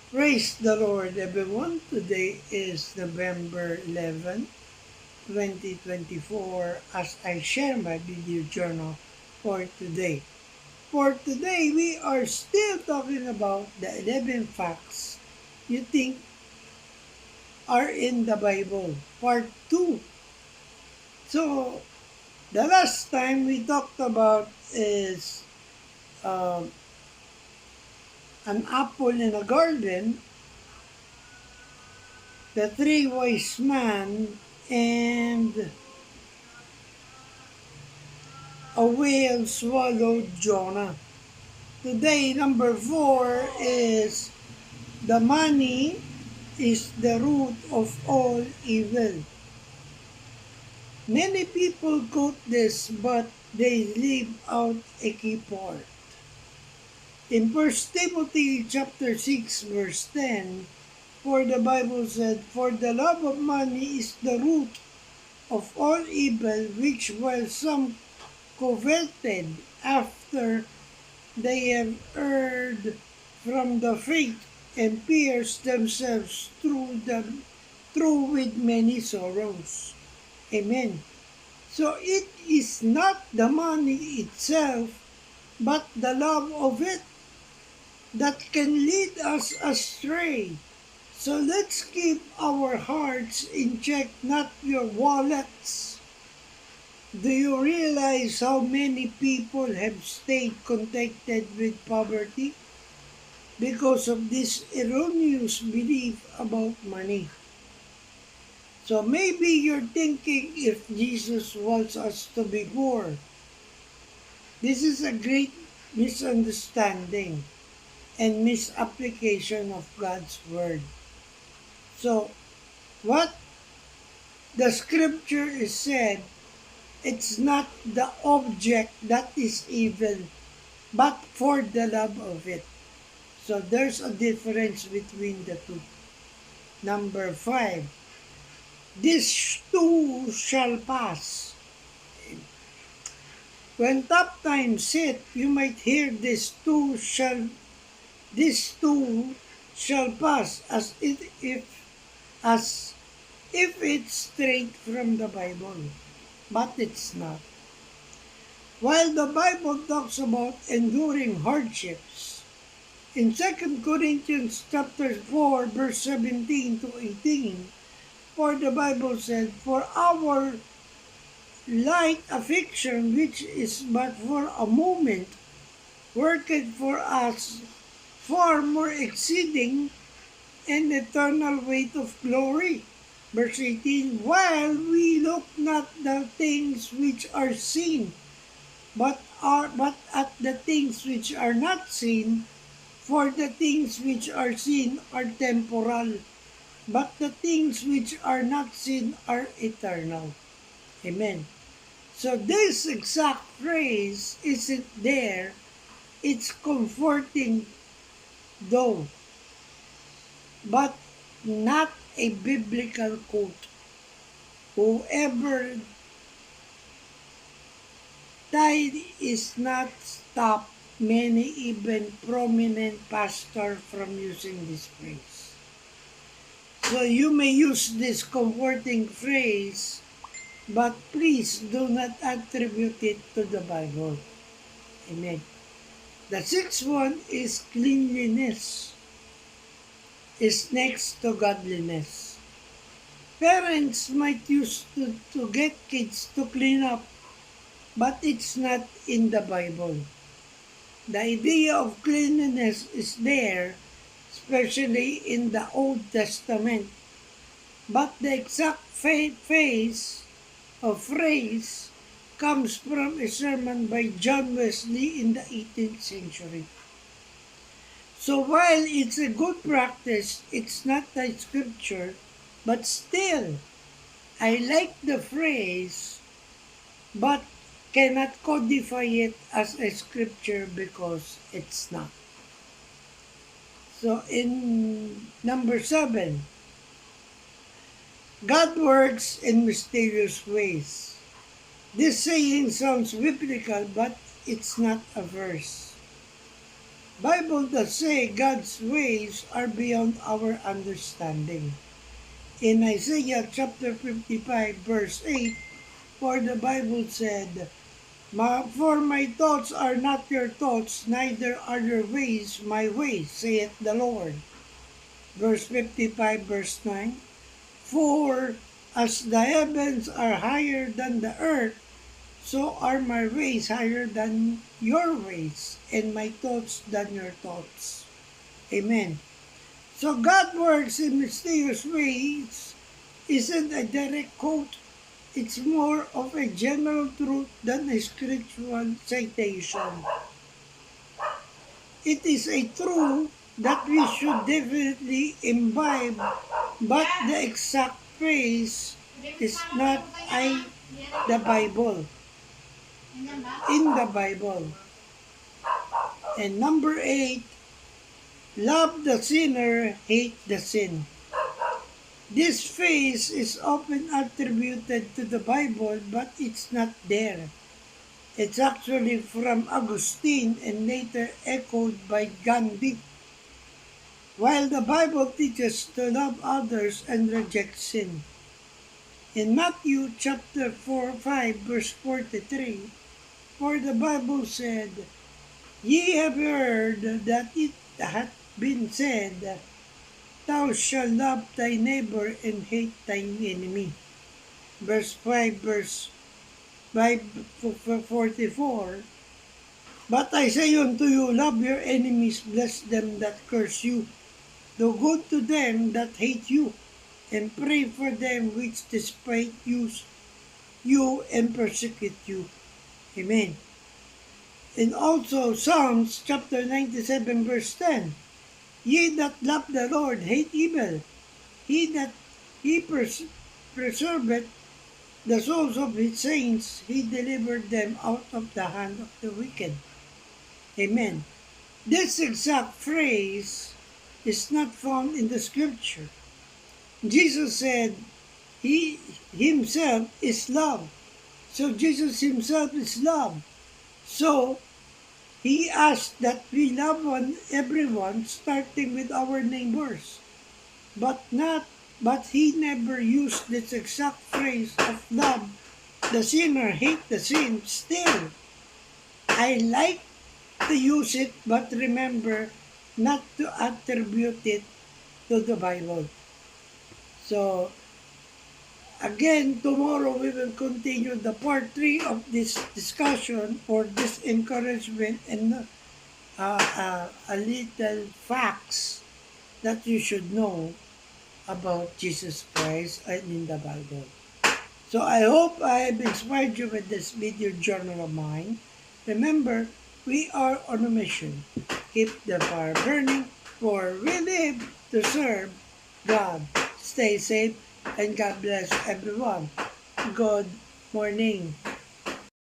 Praise the Lord, everyone. Today is November 11, 2024, as I share my video journal for today. For today, we are still talking about the 11 facts you think are in the Bible, part 2. So, the last time we talked about is um, an apple in a garden, the three wise men, and a whale swallowed Jonah. Today, number 4 is the money is the root of all evil. Many people quote this, but they leave out a key part. In 1 Timothy chapter 6 verse 10, for the Bible said, "For the love of money is the root of all evil, which while some coveted after they have erred from the faith and pierced themselves through with many sorrows." Amen. So it is not the money itself, but the love of it that can lead us astray. So let's keep our hearts in check, not your wallets. Do you realize how many people have stayed contented with poverty because of this erroneous belief about money? So maybe you're thinking, if Jesus wants us to be poor, this is a great misunderstanding and misapplication of God's word. So what the scripture is said, it's not the object that is evil, but for the love of it. So there's a difference between the two. Number 5, this too shall pass. When tough times hit, you might hear this too shall pass, as if it's straight from the Bible, but it's not. While the Bible talks about enduring hardships, in 2 Corinthians chapter 4 verse 17 to 18, for the Bible said, "For our light affliction, which is but for a moment, worketh for us far more exceeding and eternal weight of glory." Verse 18, "While we look not the things which are seen, but at the things which are not seen, for the things which are seen are temporal, but the things which are not seen are eternal." Amen. So this exact phrase isn't there. It's comforting though, but not a biblical quote. Whoever died is not stopped many even prominent pastors from using this phrase. So you may use this comforting phrase, but please do not attribute it to the Bible. Amen. The sixth one is cleanliness is next to godliness. Parents might use to get kids to clean up, but it's not in the Bible. The idea of cleanliness is there, especially in the Old Testament, but the exact phase of phrase comes from a sermon by John Wesley in the 18th century. So while it's a good practice, it's not a scripture, but still, I like the phrase, but cannot codify it as a scripture because it's not. So in number 7, God works in mysterious ways. This saying sounds biblical, but it's not a verse. Bible does say God's ways are beyond our understanding. In Isaiah chapter 55 verse 8, for the Bible said, For my thoughts are not your thoughts, neither are your ways my ways, saith the Lord. Verse 55 verse 9, For as the heavens are higher than the earth, so are my ways higher than your ways, and my thoughts than your thoughts. Amen. So God works in mysterious ways isn't a direct quote. It's more of a general truth than a scriptural citation. It is a truth that we should definitely imbibe, but the exact phrase is not the Bible. In the Bible. And number 8, love the sinner, hate the sin. This phrase is often attributed to the Bible, but it's not there. It's actually from Augustine and later echoed by Gandhi. While the Bible teaches to love others and reject sin. In Matthew chapter 5 verse 43, for the Bible said, Ye have heard that it hath been said, Thou shalt love thy neighbor and hate thine enemy. Verse 5, verse 44, But I say unto you, love your enemies, bless them that curse you, do good to them that hate you, and pray for them which despite you and persecute you. Amen. And also Psalms chapter 97 verse 10, Ye that love the Lord hate evil. He preserveth the souls of his saints. He delivered them out of the hand of the wicked. Amen. This exact phrase is not found in the scripture. Jesus said he himself is love. So Jesus himself is love. So he asked that we love everyone, starting with our neighbors. But he never used this exact phrase of love the sinner, hate the sin. Still, I like to use it, but remember not to attribute it to the Bible. So, again, tomorrow we will continue the part 3 of this discussion or this encouragement and a little facts that you should know about Jesus Christ and in the Bible. So I hope I have inspired you with this video journal of mine. Remember, we are on a mission. Keep the fire burning, for we live to serve God. Stay safe and God bless everyone. Good morning.